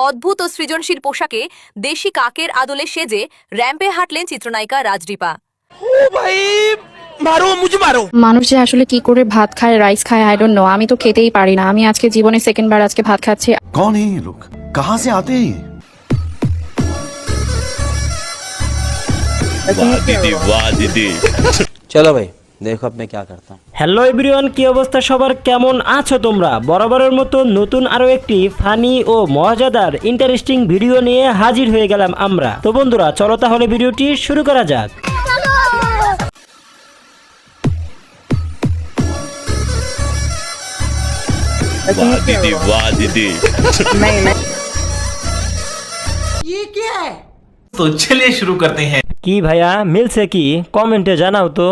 অদ্ভুত ও সৃজনশীল পোশাকে দেশি কাকের আদলে সেজে র‍্যাম্পে হাঁটলেন চিত্রনায়িকা রাজদীপা। মানুষ যে আসলে কি করে ভাত খায়, রাইস খায়, আই ডোন্ট নো। আমি তো খেতেই পারি না। আমি আজকে জীবনে সেকেন্ড বার আজকে ভাত খাচ্ছি। कौन है ये लोग, कहां से आते हैं? वाह दीदी वाह दीदी। चलो भाई देखो अब मैं क्या करता हूँ। হ্যালো এভরিওয়ান, কি অবস্থা সবার, কেমন আছো তোমরা? বরাবরের মতো নতুন আরো একটি ফানি ও মজাদার ইন্টারেস্টিং ভিডিও নিয়ে হাজির হয়ে গেলাম আমরা। তো বন্ধুরা চলো তাহলে ভিডিওটি শুরু করা যাক। वाह दीदी वाह दीदी। ये क्या है? तो चलिए शुरू करते हैं। কি ভাইয়া মিলছে কি? কমেন্টে জানাও তো।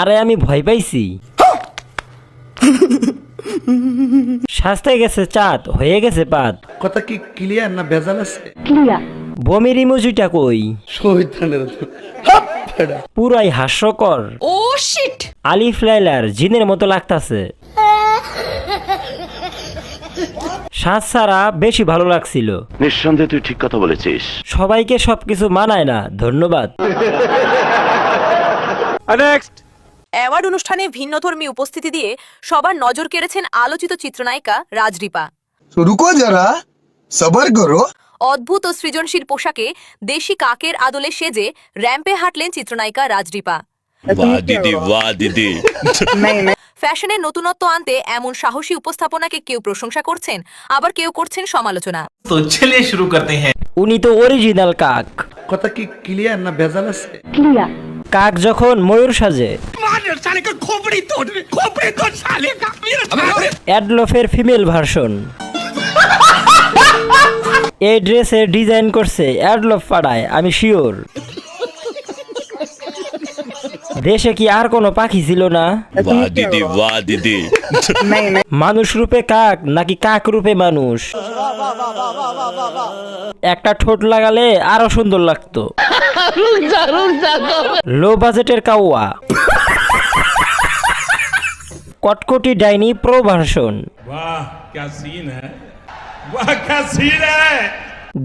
আরে আমি ভয় পাইছি। শাস্তে গেছে চাঁদ, হয়ে গেছে পাত। কথা কি ক্লিয়ার না ভেজাল আছে? বমির ইমোজিটা কই? শহীদানের পুরাই হাস্যকর। ও শিট! আলিফ লাইলার জিনের মতো লাগতাছে। সাজ ছাড়া বেশি ভালো লাগছিল। নিঃসন্দেহে তুই ঠিক কথা বলেছিস। সবাইকে সবকিছু মানায় না, ধন্যবাদ। অ্যাওয়ার্ড অনুষ্ঠানে ভিন্নধর্মী উপস্থিতি দিয়ে সবার নজর কেড়েছেন আলোচিত চিত্রনায়িকা রাজদীপা। रुको जरा सबर करो। অদ্ভুত ও সৃজনশীল পোশাকে দেশি কাকের আদলে সেজে র‍্যাম্পে হাঁটলেন চিত্রনায়িকা রাজদীপা। वाह दीदी वाह दीदी। ফ্যাশনের নতুনত্ব আনতে এমন সাহসী উপস্থাপনাকে কেউ প্রশংসা করছেন, আবার কেউ করছেন সমালোচনা। तो चलिए शुरू करते हैं। উনি তো অরিজিনাল কাক। কথা কি ক্লিয়ার না ভেজাল আছে? কাক যখন ময়ূর সাজে। অ্যাডলফের ফিমেল ভার্সন। এই ড্রেসের ডিজাইন করছে অ্যাডলফ পাড়ায়, আমি শিওর। দেশে কি আর কোনো পাখি ছিল না? वाह दीदी वाह दीदी। মানুষ রূপে কাক নাকি কাক রূপে মানুষ? একটা ঠোঁট লাগালে আরো সুন্দর লাগতো। লো বাজেটের কাউয়া। কটকটি ডাইনি প্রো ভার্সন। वाह क्या सीन है, वाह क्या सीन है।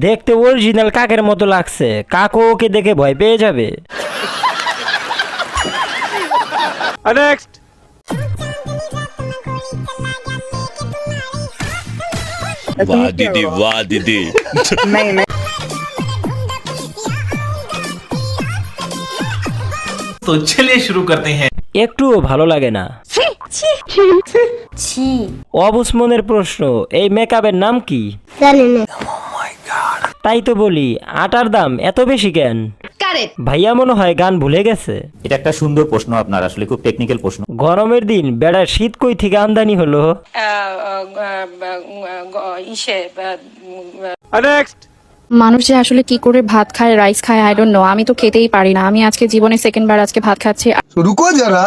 দেখতে অরিজিনাল কাকের মতো লাগছে, কাকও ওকে দেখে ভয় পেয়ে যাবে। वाह दीदी वाह दीदी। तो चलिए शुरू करते हैं। একটুও ভালো লাগে না। অবুঝ মনের প্রশ্ন, এই মেকআপের নাম কি? তাই তো বলি, আটার দাম এত বেশি কেন? ভাইয়া মনে হয় গান ভুলে গেছে। এটা একটা সুন্দর প্রশ্ন, আপনার আসলে খুব টেকনিক্যাল প্রশ্ন। গরমের দিন বেড়ার শীত কই থেকে আমদানি হলো? মানুষ যে আসলে কি করে ভাত খায়, রাইস খায়, আই ডোন্ট নো। আমি তো খেতেই পারি না। আমি আজকে জীবনে সেকেন্ড বার আজকে ভাত খাচ্ছি। रुको जरा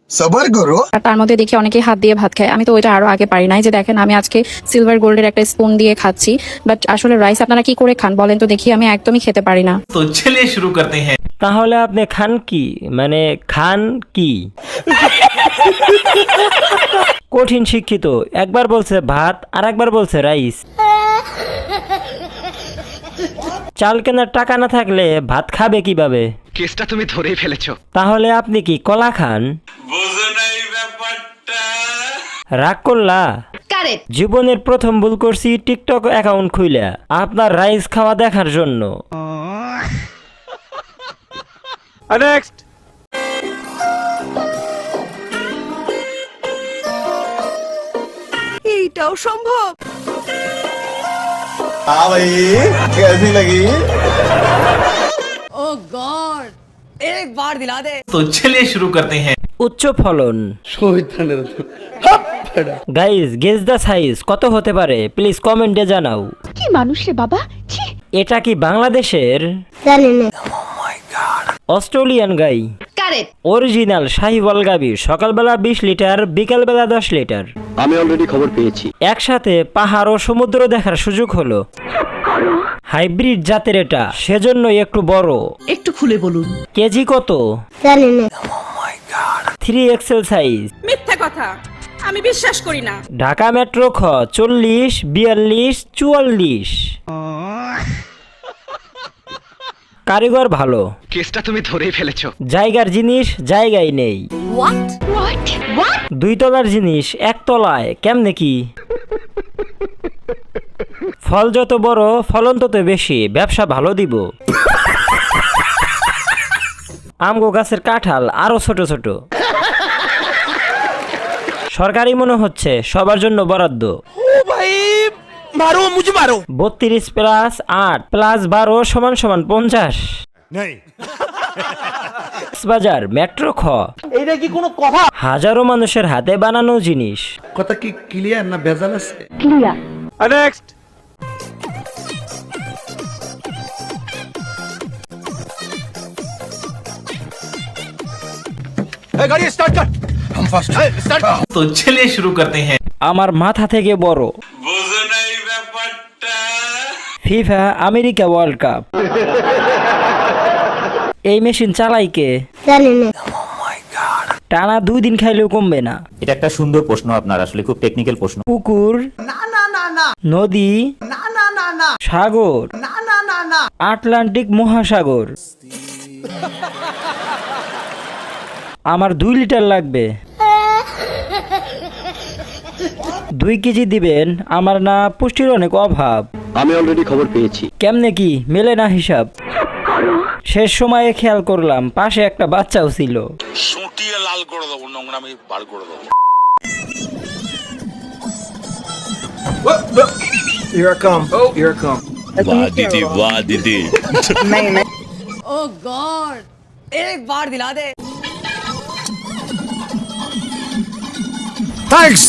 सबर करो। আর তার মধ্যে দেখি অনেকে হাত দিয়ে ভাত খায়। আমি তো ওইটা আরো আগে পারি না। এই যে দেখেন আমি আজকে সিলভার গোল্ডের একটা স্পুন দিয়ে খাচ্ছি। বাট আসলে রাইস আপনারা কি করে খান বলেন তো দেখি? আমি একদমই খেতে পারি না। तो चलिए शुरू करते हैं। তাহলে আপনি খান কি? মানে খান কি? কঠিন শিক্ষিত, একবার বলছে ভাত আর একবার বলছে রাইস। চাল কেনার টাকা না থাকলে ভাত খাবে কিভাবে? কেসটা তুমি ধরেই ফেলেছো। তাহলে আপনি কি কলা খান? রাগ করলা? জীবনের প্রথম ভুল করছি টিকটক অ্যাকাউন্ট খুইলা আপনার রাইস খাওয়া দেখার জন্য। এইটাও সম্ভব? हाँ भाई कैसी लगी? ओ गॉड, एक बार दिला दे। तो चलिए शुरू करते हैं। উচ্চ ফলন। শহীদানের গাইস গেস দ্য সাইজ কত হতে পারে? প্লিজ কমেন্টে জানাও। কি মানুষ রে বাবা! এটা কি বাংলাদেশের? অস্ট্রেলিয়ান গাই। অরিজিনাল শাহিওয়াল গাভী, সকালবেলা 20 লিটার, বিকালবেলা 10 লিটার। আমি অলরেডি খবর পেয়েছি। একসাথে পাহাড় ও সমুদ্র দেখার সুযোগ হলো। হাইব্রিড জাতের এটা, সেজন্য একটু বড়। একটু খুলে বলুন। কেজি কত? 3XL size. মিথ্যা কথা। আমি বিশ্বাস করি না। ঢাকা মেট্রো খ 40, 42, 44। কারিগর ভালো, কেসটা তুমি ধরেই ফেলেছো। জায়গার জিনিস জায়গায় নেই। দুই তলার জিনিস এক তলায় কেমনে কি? ফল যত বড় ফলন তত বেশি, ব্যবসা ভালো দিব। আমগো গাছের কাঁঠাল আরো ছোট ছোট। সরকারি মনে হচ্ছে সবার জন্য বরাদ্দ। 32 প্লাস 8 প্লাস 12 সমান সমান 50। বাজার মেট্রো খ, এইটা কি কোনো কথা? হাজারো মানুষের হাতে বানানো জিনিস। কথা কি ক্লিয়ার না ভেজাল আছে? नेक्स्ट गाड़ी स्टार्ट कर हम फास्ट स्टार्ट तो चलिए शुरू करते हैं। আমার মাথা থেকে বড়। FIFA America world cup. এই মেশিন চালাই কে? টানা 2 দিন খাইলেও কমবে না। এটা একটা সুন্দর প্রশ্ন আপনার, আসলে খুব টেকনিক্যাল প্রশ্ন। পুকুর, নদী, সাগর, আটলান্টিক মহাসাগর। আমার 2 লিটার লাগবে। 2 কেজি দিবেন, আমার না পুষ্টির অনেক অভাব। আমি অলরেডি খবর পেয়েছি। কেমনে কি মেলে না হিসাব? শেষ সময়ে খেয়াল করলাম পাশে একটা বাচ্চাও ছিল। লাল করে দেবো, নোংরামি বার করে দেবো। Here I come. Here I come. वाह दीदी, वाह दीदी। ओ गॉड, एक बार दिला दे। Thanks.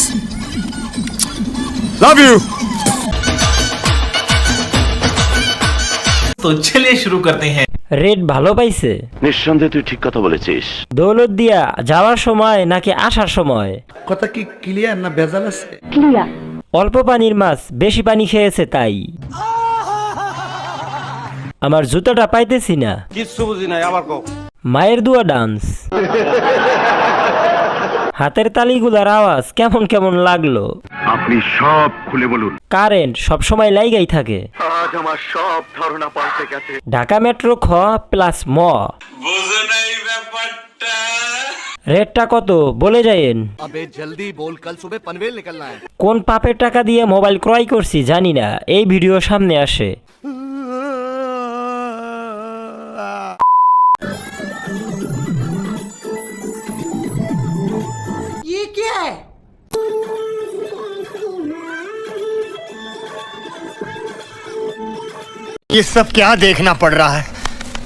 Love you. तो चलिए शुरू करते हैं। রেট ভালো পাইছে? নিঃসন্দেহে তুই ঠিক কথা বলেছিস। দৌলত দিয়া যাওয়ার সময় নাকি আসার সময়? কথা কি ক্লিয়ার না ভেজাল আছে? অল্প পানির মাছ বেশি পানি খেয়েছে তাই। আমার জুতাটা পাইতেছি না। কিচ্ছু বুঝি নাই, আবার কও। মায়ের দুয়া ডান্স। হাতের তালিগুলার আওয়াজ কেমন কেমন লাগলো। আপনি সব খুলে বলুন। কারেন্ট সব সময় লাইগাই থাকে। আজ আমার সব ধারণা পাল্টে গেছে। ঢাকা মেট্রো খ প্লাস ম। রেটটা কত বলে যায়েন? अबे जल्दी बोल, कल सुबह पनवेल निकलना है। কোন পাপের টাকা দিয়ে মোবাইল ক্রয় করছি জানি না, এই ভিডিও সামনে আসে। ये क्या है? ये सब क्या देखना पड़ रहा है?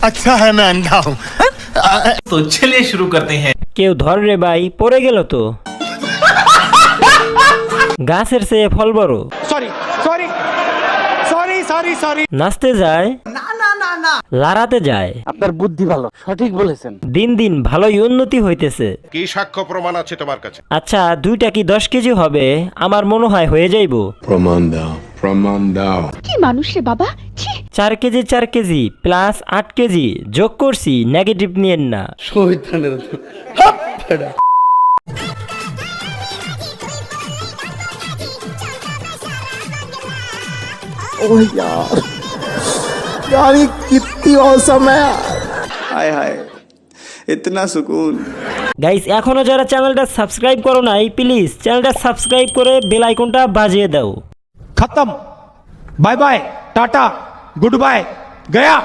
अच्छा है मैं अंधा हूँ। तो चलिए शुरू करते हैं। কেউ ধর রে ভাই, পড়ে গেল তো। গাছের চেয়ে ফল বড়। Sorry sorry sorry sorry sorry. নাচতে যায়, লারাতে যায়। আপনার বুদ্ধি ভালো, সঠিক বলেছেন। দিন দিন ভালোই উন্নতি হইতেছে। কি সাক্ষ্য প্রমাণ আছে তোমার কাছে? আচ্ছা 2টা কি 10 কেজি হবে? আমার মনে হয় হয়ে যাইবো। প্রমাণ দাও, প্রমাণ দাও। 4 কেজি 4 কেজি প্লাস 8 কেজি যোগ করছি, নেগেটিভ নিয়েন না। শহীদানের হাপ ফেড়া। ओह यार, यार ये कितनी औसम है। हाय हाय, इतना सुकून। গাইস এখনো যারা চ্যানেলটা সাবস্ক্রাইব করো নাই, প্লিজ চ্যানেলটা সাবস্ক্রাইব করে বেল আইকনটা বাজিয়ে দাও। खत्म, बाय बाय, टाटा, गुड बाय, गया।